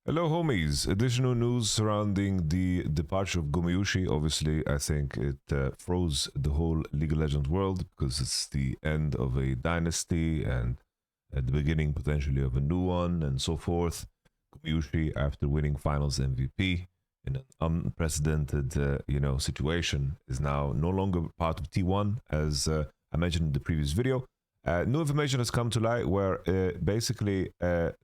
Hello, homies. Additional news surrounding the departure of Gumayusi. Obviously, I think it froze the whole League of Legends world because it's the end of a dynasty and at the beginning potentially of a new one and so forth. Gumayusi, after winning Finals MVP in an unprecedented, situation, is now no longer part of T1, as I mentioned in the previous video. New information has come to light where basically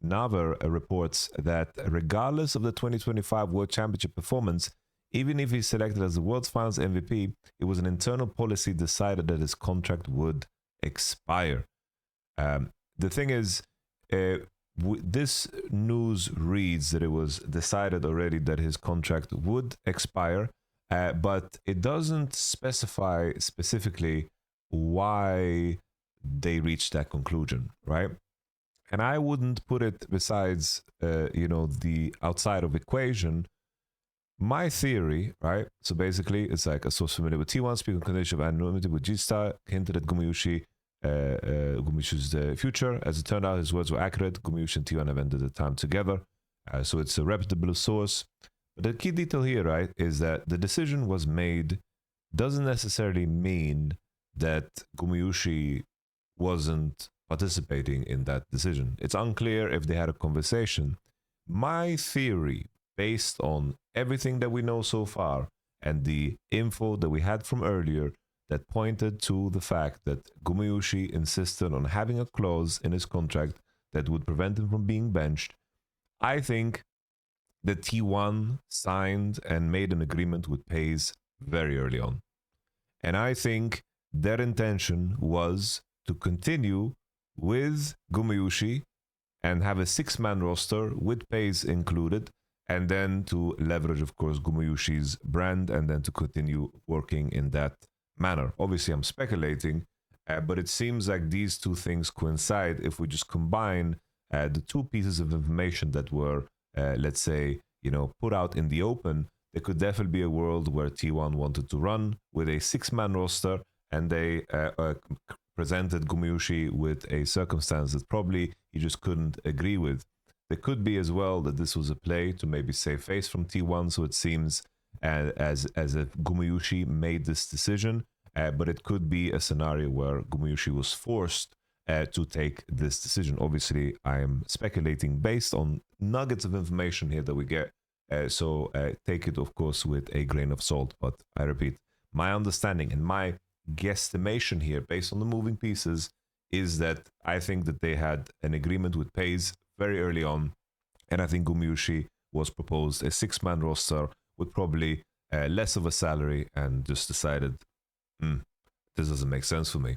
Naver reports that regardless of the 2025 World Championship performance, even if he's selected as the World's Finals MVP, it was an internal policy decided that his contract would expire. The thing is, this news reads that it was decided already that his contract would expire, but it doesn't specify specifically why they reached that conclusion, right? And I wouldn't put it besides, the outside of equation. My theory, right? So basically, it's like a source familiar with T1 speaking condition of anonymity with G-Star hinted at Gumayushi's future. As it turned out, his words were accurate. Gumayushi and T1 have ended the time together. So it's a reputable source. But the key detail here, right, is that the decision was made doesn't necessarily mean that Gumayushi wasn't participating in that decision. It's unclear if they had a conversation. My theory, based on everything that we know so far and the info that we had from earlier, that pointed to the fact that Gumayusi insisted on having a clause in his contract that would prevent him from being benched. I think the T1 signed and made an agreement with FaZe very early on. And I think their intention was to continue with Gumayusi and have a 6-man roster with FaZe included, and then to leverage, of course, Gumayushi's brand and then to continue working in that manner. Obviously, I'm speculating, but it seems like these two things coincide if we just combine the two pieces of information that were, let's say, put out in the open. There could definitely be a world where T1 wanted to run with a 6-man roster and they presented Gumayusi with a circumstance that probably he just couldn't agree with. There could be as well that this was a play to maybe save face from T1, so it seems as if Gumayusi made this decision, but it could be a scenario where Gumayusi was forced to take this decision. Obviously, I am speculating based on nuggets of information here that we get, so take it, of course, with a grain of salt. But I repeat, my understanding and my guesstimation here based on the moving pieces is that I think that they had an agreement with FaZe very early on, and I think Gumayusi was proposed a 6-man roster with probably less of a salary and just decided this doesn't make sense for me,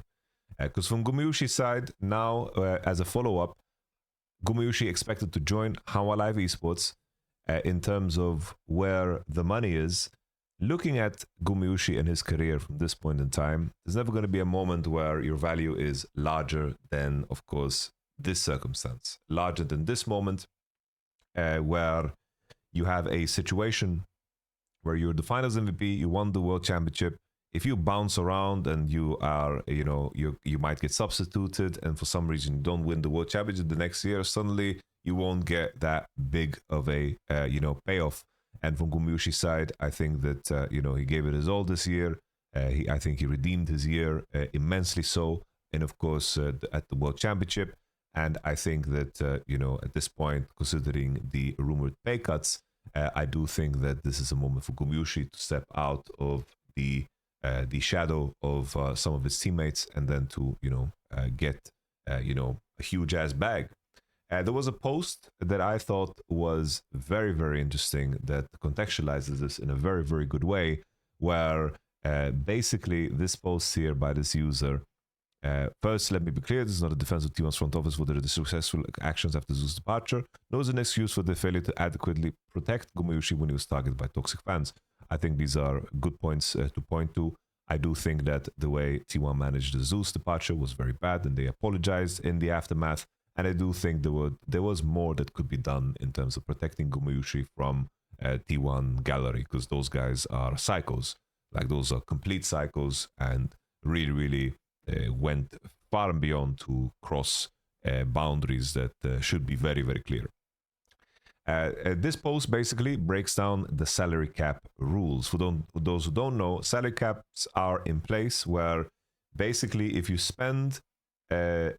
because from Gumayushi's side now, as a follow-up, Gumayusi expected to join Hanwha Live Esports. In terms of where the money is, looking at Gumayusi and his career from this point in time, there's never going to be a moment where your value is larger than, of course, this circumstance. Larger than this moment, where you have a situation where you're the finals MVP, you won the world championship. If you bounce around and you are, you might get substituted, and for some reason you don't win the world championship the next year, suddenly you won't get that big of a, payoff. And from Gumayushi's side, I think that, he gave it his all this year. I think he redeemed his year immensely so. And of course, at the World Championship. And I think that, at this point, considering the rumored pay cuts, I do think that this is a moment for Gumayusi to step out of the shadow of some of his teammates and then to, get, a huge ass bag. There was a post that I thought was very, very interesting that contextualizes this in a very, very good way, where basically this post here by this user, first, let me be clear, this is not a defense of T1's front office for their successful actions after Zeus' departure, nor is an excuse for their failure to adequately protect Gumayusi when he was targeted by toxic fans. I think these are good points to point to. I do think that the way T1 managed the Zeus departure was very bad, and they apologized in the aftermath. And I do think there was more that could be done in terms of protecting Gumayusi from T1 gallery, because those guys are psychos. Like, those are complete psychos and really, really went far and beyond to cross boundaries that should be very, very clear. This post basically breaks down the salary cap rules. For those who don't know, salary caps are in place where basically if you spend if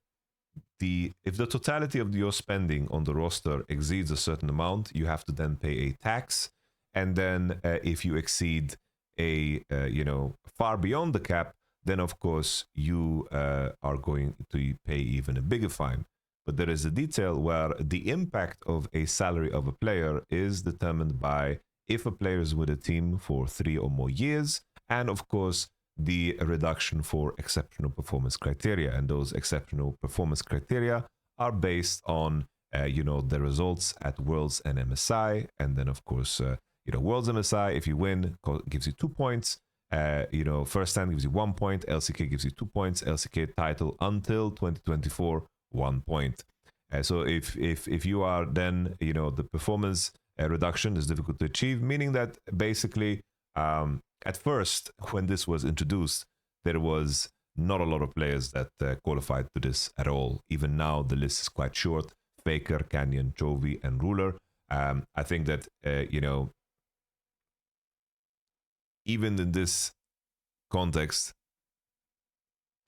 the totality of your spending on the roster exceeds a certain amount, you have to then pay a tax. And then if you exceed a far beyond the cap, then of course you are going to pay even a bigger fine. But there is a detail where the impact of a salary of a player is determined by if a player is with a team for 3 or more years, and of course the reduction for exceptional performance criteria. And those exceptional performance criteria are based on the results at Worlds and MSI, and then of course Worlds MSI, if you win, gives you 2 points. First stand gives you 1 point, LCK gives you 2 points, LCK title until 2024, 1 point. So if you are then, the performance reduction is difficult to achieve, meaning that basically at first, when this was introduced, there was not a lot of players that qualified to this at all. Even now, the list is quite short. Faker, Canyon, Chovy, and Ruler. I think that, even in this context,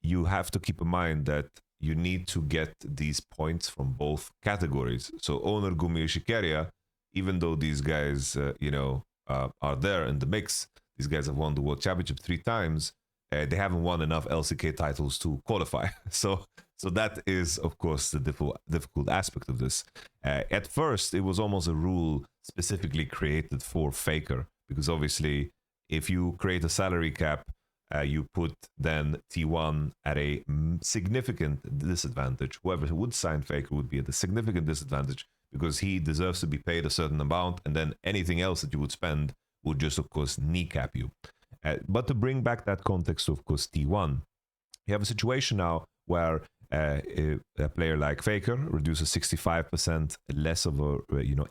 you have to keep in mind that you need to get these points from both categories. So Owner, Gumayusi, Keria, even though these guys, are there in the mix, these guys have won the World Championship 3 times, they haven't won enough LCK titles to qualify. So that is, of course, the difficult aspect of this. At first, it was almost a rule specifically created for Faker, because obviously, if you create a salary cap, you put then T1 at a significant disadvantage. Whoever would sign Faker would be at a significant disadvantage because he deserves to be paid a certain amount, and then anything else that you would spend would just, of course, kneecap you. But to bring back that context to, of course, T1, you have a situation now where a player like Faker reduces 65% less of a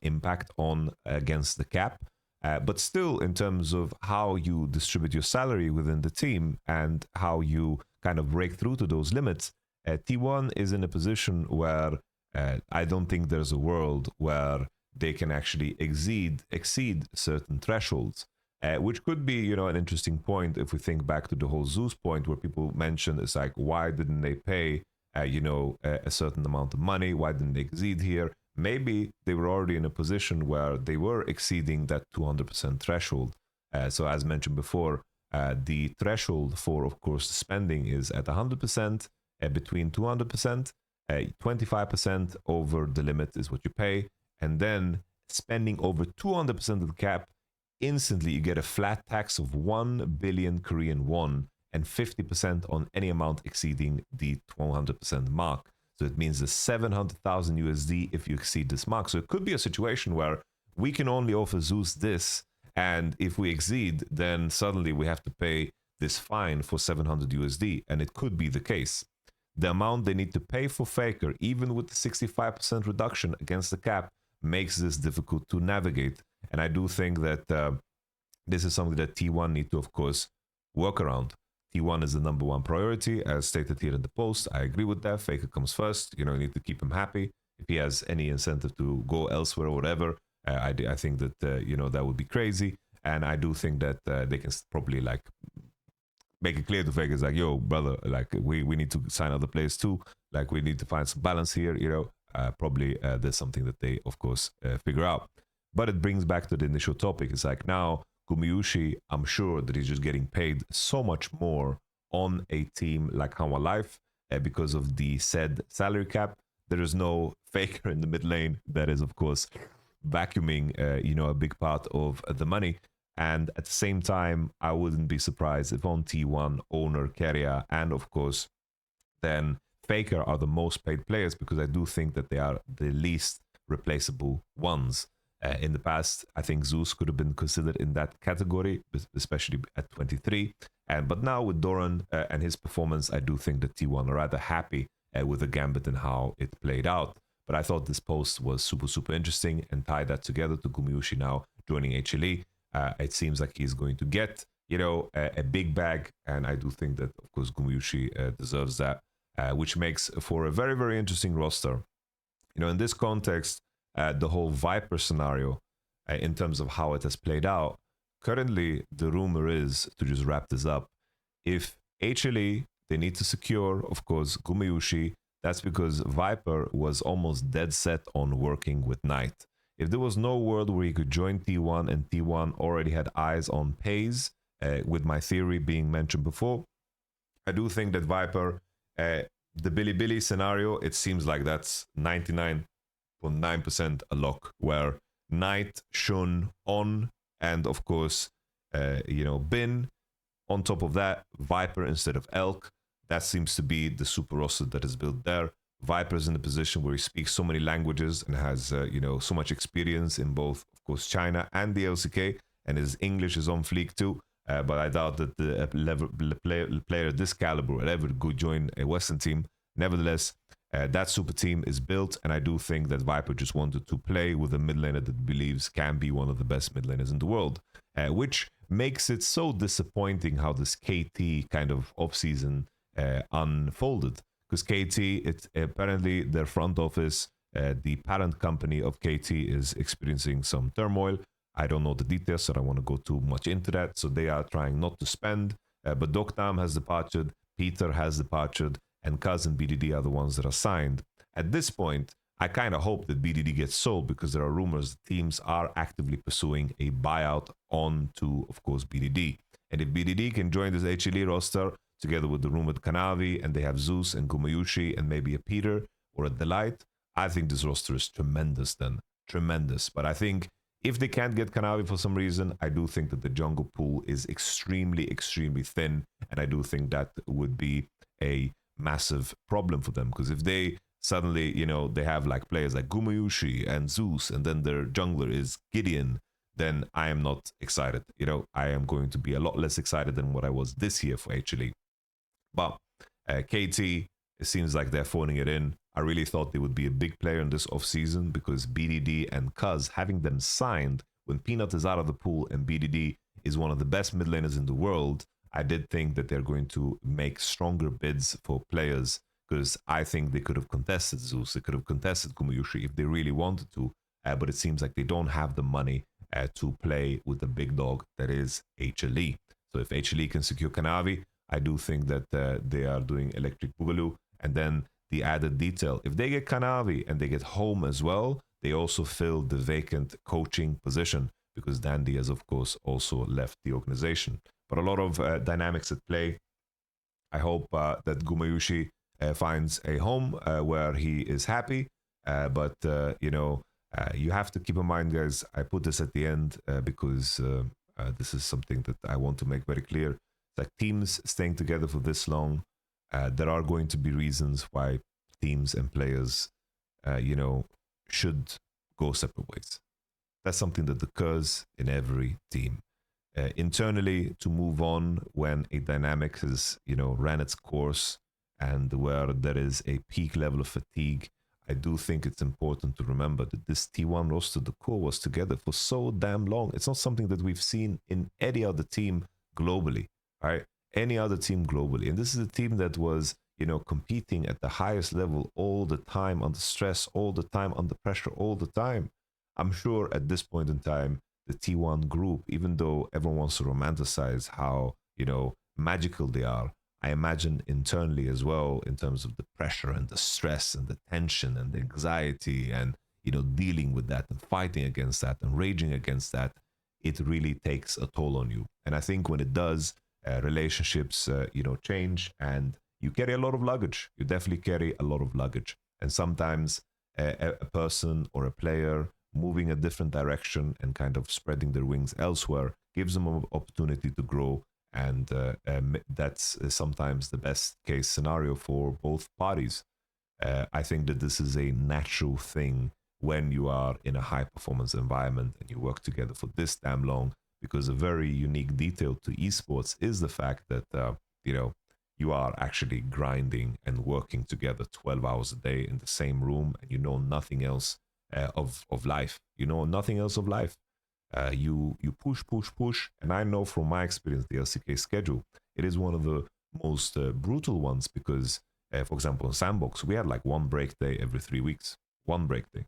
impact on against the cap. But still, in terms of how you distribute your salary within the team and how you kind of break through to those limits, T1 is in a position where I don't think there's a world where they can actually exceed certain thresholds, which could be, an interesting point if we think back to the whole Zeus point where people mentioned it's like, why didn't they pay, a certain amount of money? Why didn't they exceed here? Maybe they were already in a position where they were exceeding that 200% threshold. So as mentioned before, the threshold for, of course, spending is at 100%, between 200%, 25% over the limit is what you pay. And then spending over 200% of the cap, instantly you get a flat tax of 1 billion Korean won and 50% on any amount exceeding the 100% mark. So it means the 700,000 USD if you exceed this mark. So it could be a situation where we can only offer Zeus this, and if we exceed, then suddenly we have to pay this fine for 700 USD, and it could be the case. The amount they need to pay for Faker, even with the 65% reduction against the cap, makes this difficult to navigate. And I do think that this is something that T1 need to, of course, work around. T1 is the number one priority, as stated here in the post. I agree with that. Faker comes first. You need to keep him happy. If he has any incentive to go elsewhere or whatever, I think that, that would be crazy. And I do think that they can probably, make it clear to Faker, like, yo, brother, we need to sign other players too. We need to find some balance here, Probably there's something that they, of course, figure out. But it brings back to the initial topic. It's like now, Gumayusi, I'm sure that he's just getting paid so much more on a team like Hanwha Life because of the said salary cap. There is no Faker in the mid lane that is, of course, vacuuming, a big part of the money. And at the same time, I wouldn't be surprised if on T1, Owner, Keria, and of course, then Faker are the most paid players, because I do think that they are the least replaceable ones. In the past, I think Zeus could have been considered in that category, especially at 23. But now with Doran and his performance, I do think that T1 are rather happy with the Gambit and how it played out. But I thought this post was super, super interesting, and tie that together to Gumayusi now joining HLE. It seems like he's going to get, a big bag. And I do think that, of course, Gumayusi deserves that, which makes for a very, very interesting roster. In this context, at the whole Viper scenario in terms of how it has played out, currently the rumor is, to just wrap this up, if HLE, they need to secure, of course, Gumayusi, that's because Viper was almost dead set on working with Knight. If there was no world where he could join T1 and T1 already had eyes on Pays, with my theory being mentioned before, I do think that Viper, the Billy Billy scenario, it seems like that's 99.9% a lock, where Knight, Shun, On, and of course, Bin. On top of that, Viper instead of Elk. That seems to be the super roster that is built there. Viper is in a position where he speaks so many languages and has, so much experience in both, of course, China and the LCK, and his English is on fleek too. But I doubt that the player this caliber will ever go join a Western team. Nevertheless, that super team is built, and I do think that Viper just wanted to play with a mid laner that believes can be one of the best mid laners in the world, which makes it so disappointing how this KT kind of offseason unfolded. Because KT, it's apparently their front office, the parent company of KT, is experiencing some turmoil. I don't know the details, so I don't want to go too much into that. So they are trying not to spend. But Doknam has departed, Peter has departed, and Kaz and BDD are the ones that are signed. At this point, I kind of hope that BDD gets sold, because there are rumors that teams are actively pursuing a buyout on to, of course, BDD. And if BDD can join this HLE roster, together with the rumored Kanavi, and they have Zeus and Gumayusi and maybe a Peter or a Delight, I think this roster is tremendous then. Tremendous. But I think if they can't get Kanavi for some reason, I do think that the jungle pool is extremely, extremely thin. And I do think that would be a massive problem for them. Because if they suddenly, they have like players like Gumayusi and Zeus, and then their jungler is Gideon, then I am not excited. I am going to be a lot less excited than what I was this year for HLE. But KT, it seems like they're phoning it in. I really thought they would be a big player in this offseason, because BDD and Cuz, having them signed when Peanut is out of the pool and BDD is one of the best mid laners in the world, I did think that they're going to make stronger bids for players, because I think they could have contested Zeus, they could have contested Gumayusi if they really wanted to, but it seems like they don't have the money to play with the big dog that is HLE. So if HLE can secure Kanavi, I do think that they are doing Electric Boogaloo. And then the added detail, if they get Kanavi and they get Home as well, they also fill the vacant coaching position, because Dandy has, of course, also left the organization. But a lot of dynamics at play. I hope that Gumayusi finds a home where he is happy. But you have to keep in mind, guys, I put this at the end because this is something that I want to make very clear. Like teams staying together for this long, there are going to be reasons why teams and players, should go separate ways. That's something that occurs in every team. Internally, to move on when a dynamic has, ran its course and where there is a peak level of fatigue, I do think it's important to remember that this T1 roster, the core, was together for so damn long. It's not something that we've seen in any other team globally. Right? Any other team globally. And this is a team that was, competing at the highest level all the time, under stress all the time, under pressure all the time. I'm sure at this point in time, the T1 group, even though everyone wants to romanticize how, magical they are, I imagine internally as well, in terms of the pressure and the stress and the tension and the anxiety and, dealing with that and fighting against that and raging against that, it really takes a toll on you. And I think when it does, relationships, change, and you carry a lot of luggage. You definitely carry a lot of luggage. And sometimes a person or a player moving a different direction and kind of spreading their wings elsewhere gives them an opportunity to grow. And that's sometimes the best case scenario for both parties. I think that this is a natural thing when you are in a high performance environment and you work together for this damn long, because a very unique detail to esports is the fact that, you are actually grinding and working together 12 hours a day in the same room, and you know nothing else of life. You know nothing else of life. You push, and I know from my experience the LCK schedule, it is one of the most brutal ones, because, for example, in Sandbox, we had like one break day every 3 weeks. One break day.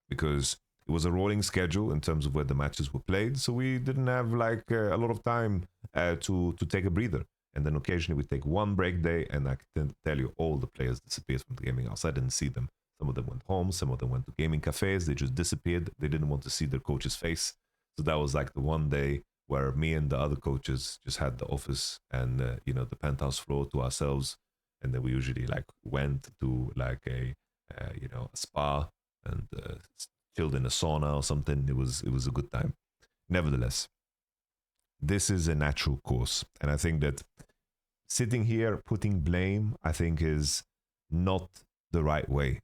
because it was a rolling schedule in terms of where the matches were played. So we didn't have like a lot of time to take a breather. And then occasionally we take one break day, and I can tell you all the players disappeared from the gaming house. I didn't see them. Some of them went home, some of them went to gaming cafes. They just disappeared. They didn't want to see their coach's face. So that was like the one day where me and the other coaches just had the office and the penthouse floor to ourselves, and then we usually like went to like a spa and chilled in a sauna or something. It was a good time. Nevertheless, this is a natural course, and I think that sitting here putting blame, I think, is not the right way.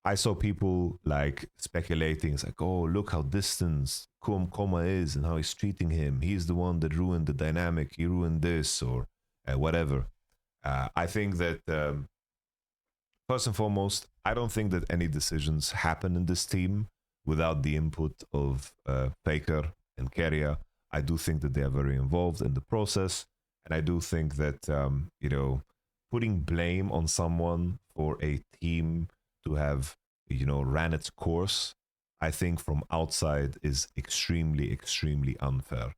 I saw people like speculating. It's like, oh, look how distant Koma is and how he's treating him. He's the one that ruined the dynamic. He ruined this or whatever. I think that first and foremost, I don't think that any decisions happen in this team without the input of Faker and Keria. I do think that they are very involved in the process, and I do think that putting blame on someone for a team to have ran its course, I think from outside is extremely, extremely unfair.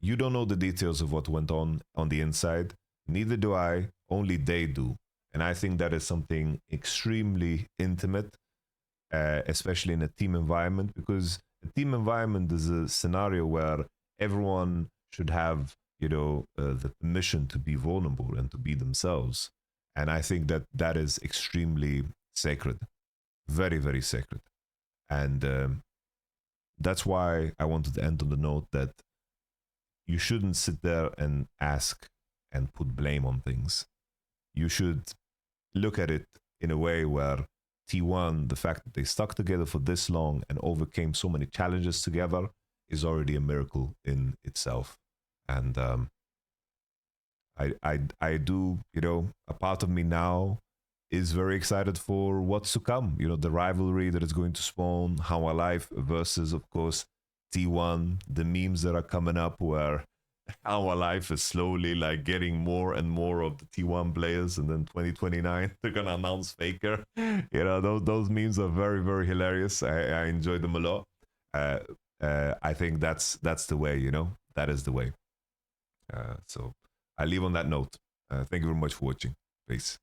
You don't know the details of what went on the inside. Neither do I. Only they do. And I think that is something extremely intimate, especially in a team environment, because a team environment is a scenario where everyone should have, the permission to be vulnerable and to be themselves. And I think that that is extremely sacred, very, very sacred. And that's why I wanted to end on the note that you shouldn't sit there and ask and put blame on things. You should look at it in a way where T1, the fact that they stuck together for this long and overcame so many challenges together, is already a miracle in itself. And I do, a part of me now is very excited for what's to come. The rivalry that is going to spawn, How Alive versus, of course, T1, the memes that are coming up where How Alive is slowly like getting more and more of the T1 players, and then 2029 they're gonna announce Faker. Those memes are very, very hilarious. I enjoy them a lot. I think that's the way. That is the way. So I leave on that note. Thank you very much for watching. Peace.